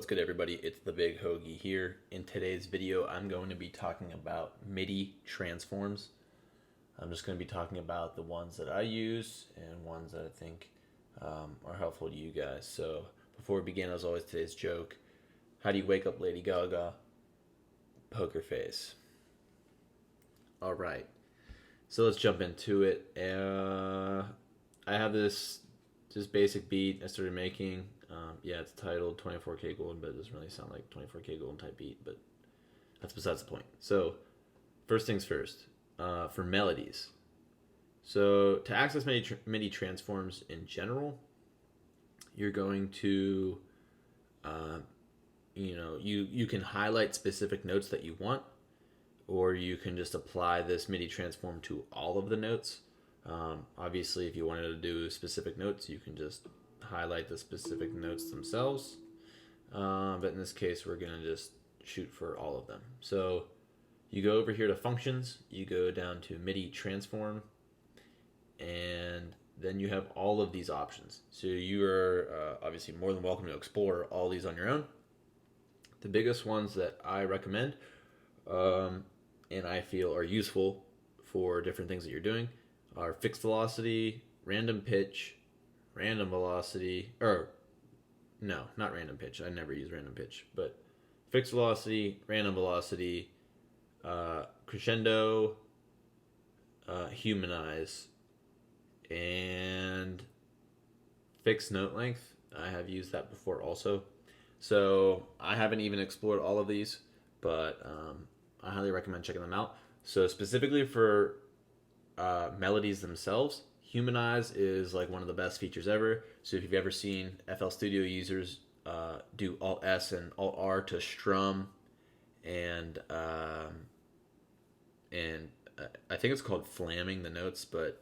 What's good, everybody? It's the Big Hoagie here. In today's video, I'm going to be talking about MIDI transforms. I'm just going to be talking about the ones that I use and ones that I think are helpful to you guys. So before we begin, as always, today's joke: how do you wake up Lady Gaga? Poker face. All right, so let's jump into it. I have this just basic beat I started making. Yeah, it's titled 24K Gold, but it doesn't really sound like 24K Gold type beat, but that's besides the point. So, first things first, for melodies. So, to access MIDI transforms in general, you're going to, you can highlight specific notes that you want, or you can just apply this MIDI transform to all of the notes. Obviously, if you wanted to do specific notes, you can just highlight the specific notes themselves. But in this case, we're going to just shoot for all of them. So you go over here to functions, you go down to MIDI transform, and then you have all of these options. So you are obviously more than welcome to explore all these on your own. The biggest ones that I recommend and I feel are useful for different things that you're doing are fixed velocity, random pitch, random velocity, or no, not random pitch. I never use random pitch, but fixed velocity, random velocity, crescendo, humanize, and fixed note length. I have used that before also. So I haven't even explored all of these, but I highly recommend checking them out. So specifically for melodies themselves, humanize is like one of the best features ever. So if you've ever seen FL Studio users do Alt S and Alt R to strum, and I think it's called flamming the notes, but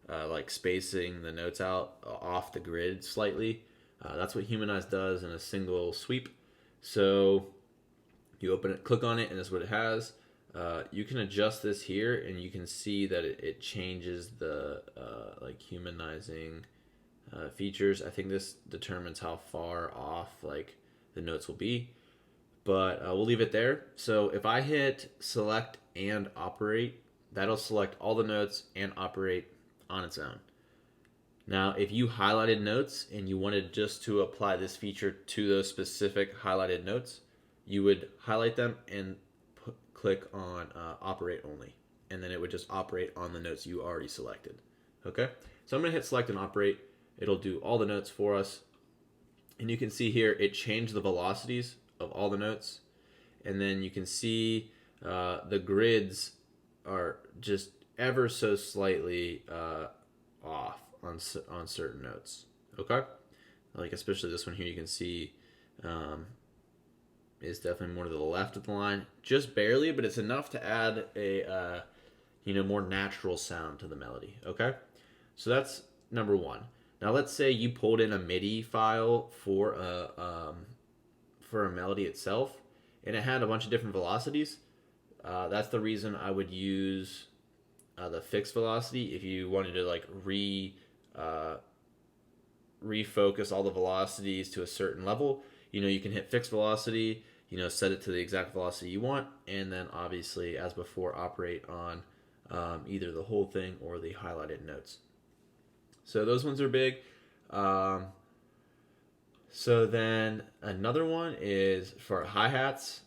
like spacing the notes out off the grid slightly. That's what humanize does in a single sweep. So you open it, click on it, and that's what it has. You can adjust this here, and you can see that it changes the like humanizing features. I think this determines how far off like the notes will be, but we'll leave it there. So if I hit select and operate, that'll select all the notes and operate on its own. Now, if you highlighted notes and you wanted just to apply this feature to those specific highlighted notes, you would highlight them and click on operate only, and then it would just operate on the notes you already selected. Okay, so I'm going to hit select and operate. It'll do all the notes for us, and you can see here it changed the velocities of all the notes, and then you can see the grids are just ever so slightly off on certain notes. Okay, like especially this one here, you can see is definitely more to the left of the line, just barely, but it's enough to add a more natural sound to the melody. Okay, so that's number one. Now let's say you pulled in a MIDI file for a melody itself, and it had a bunch of different velocities. That's the reason I would use the fixed velocity if you wanted to like refocus all the velocities to a certain level. You can hit fixed velocity, set it to the exact velocity you want, and then obviously, as before, operate on either the whole thing or the highlighted notes. So those ones are big. So then another one is for hi-hats.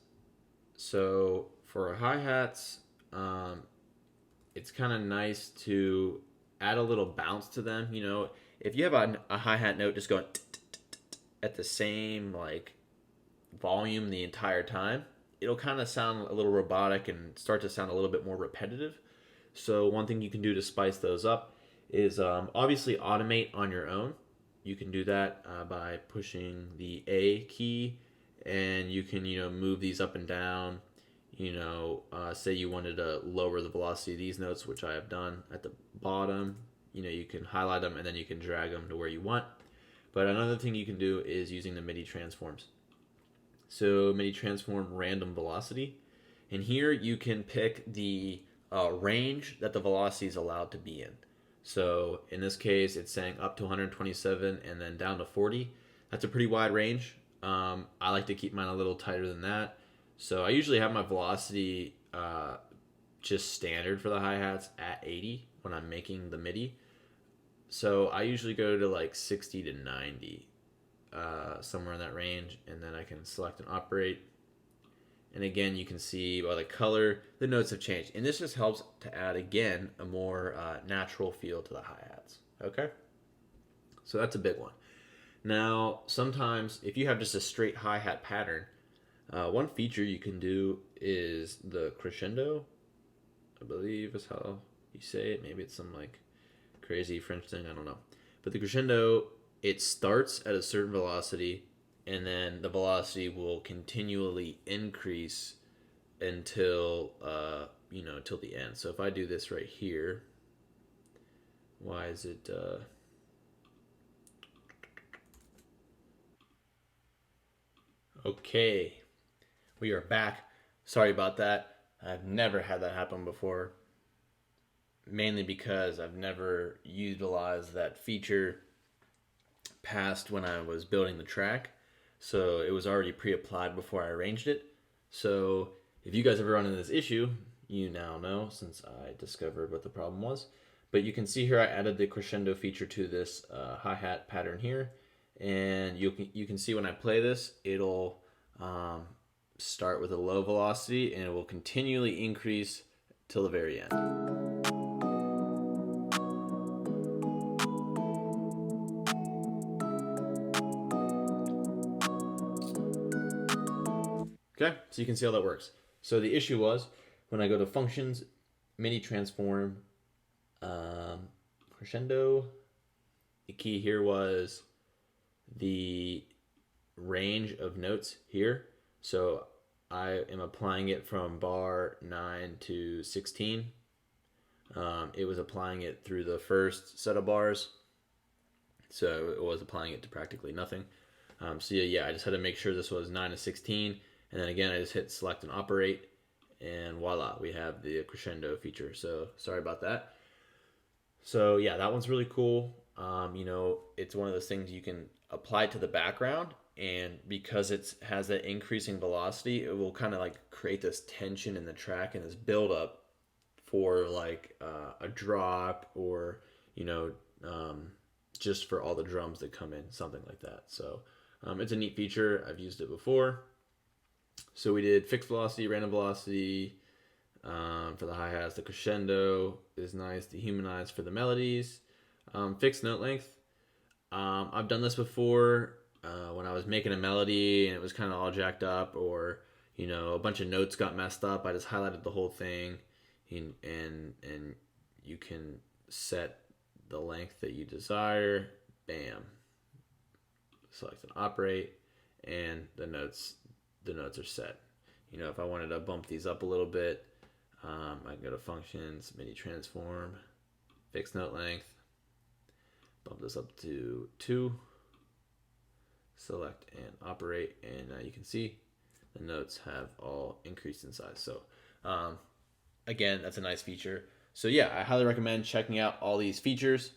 So for hi-hats, it's kind of nice to add a little bounce to them. If you have a hi-hat note just going at the same like volume the entire time, it'll kind of sound a little robotic and start to sound a little bit more repetitive. So one thing you can do to spice those up is obviously automate on your own. You can do that by pushing the A key, and you can move these up and down. Say you wanted to lower the velocity of these notes, which I have done at the bottom. You can highlight them and then you can drag them to where you want. But another thing you can do is using the MIDI transforms. So MIDI transform random velocity. And here you can pick the range that the velocity is allowed to be in. So in this case, it's saying up to 127 and then down to 40. That's a pretty wide range. I like to keep mine a little tighter than that. So I usually have my velocity just standard for the hi-hats at 80 when I'm making the MIDI. So I usually go to like 60 to 90, somewhere in that range, and then I can select and operate. And again, you can see by the color, the notes have changed. And this just helps to add, again, a more natural feel to the hi-hats. Okay? So that's a big one. Now, sometimes if you have just a straight hi-hat pattern, one feature you can do is the crescendo, I believe is how you say it. Maybe it's some like crazy French thing, I don't know. But the crescendo, it starts at a certain velocity, and then the velocity will continually increase until till the end. So if I do this right here, why is it okay, we are back. Sorry about that. I've never had that happen before, mainly because I've never utilized that feature past when I was building the track. So it was already pre-applied before I arranged it. So if you guys ever run into this issue, you now know since I discovered what the problem was. But you can see here I added the crescendo feature to this hi-hat pattern here. And you can see when I play this, it'll start with a low velocity and it will continually increase till the very end. Okay, so you can see how that works. So the issue was when I go to functions, MIDI transform, crescendo, the key here was the range of notes here. So I am applying it from bar 9 to 16. It was applying it through the first set of bars. So it was applying it to practically nothing. So yeah, I just had to make sure this was 9 to 16. And then again, I just hit select and operate, and voila, we have the crescendo feature. So sorry about that. So yeah, that one's really cool. It's one of those things you can apply to the background, and because it has that increasing velocity, it will kind of like create this tension in the track and this build up for like a drop or, just for all the drums that come in, something like that. So it's a neat feature. I've used it before. So we did fixed velocity, random velocity for the hi-hats. The crescendo is nice. Dehumanized for the melodies. Fixed note length. I've done this before when I was making a melody and it was kind of all jacked up, or a bunch of notes got messed up. I just highlighted the whole thing, and you can set the length that you desire. Bam. Select and operate, and the notes are set. If I wanted to bump these up a little bit, I can go to functions, MIDI transform, fixed note length, bump this up to 2, select and operate, and now you can see the notes have all increased in size. So again, that's a nice feature. So yeah, I highly recommend checking out all these features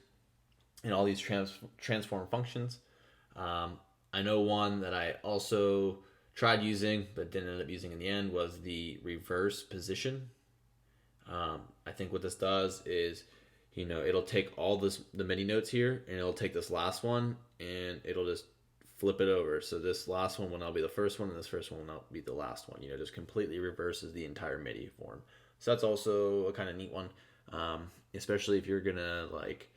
and all these transform functions. I know one that I also tried using but didn't end up using in the end was the reverse position. I think what this does is, it'll take all the MIDI notes here, and it'll take this last one and it'll just flip it over. So this last one will now be the first one, and this first one will now be the last one. Just completely reverses the entire MIDI form. So that's also a kind of neat one, especially if you're gonna like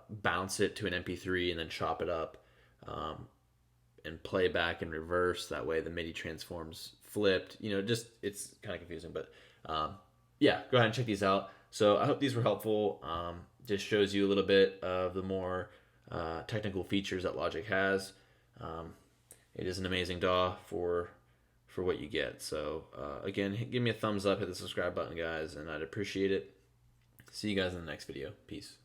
bounce it to an MP3 and then chop it up. And play back in reverse. That way the MIDI transforms flipped. It's kind of confusing, but yeah, go ahead and check these out. So I hope these were helpful. Just shows you a little bit of the more technical features that Logic has. It is an amazing DAW for what you get. So again, give me a thumbs up, hit the subscribe button, guys, and I'd appreciate it. See you guys in the next video. Peace.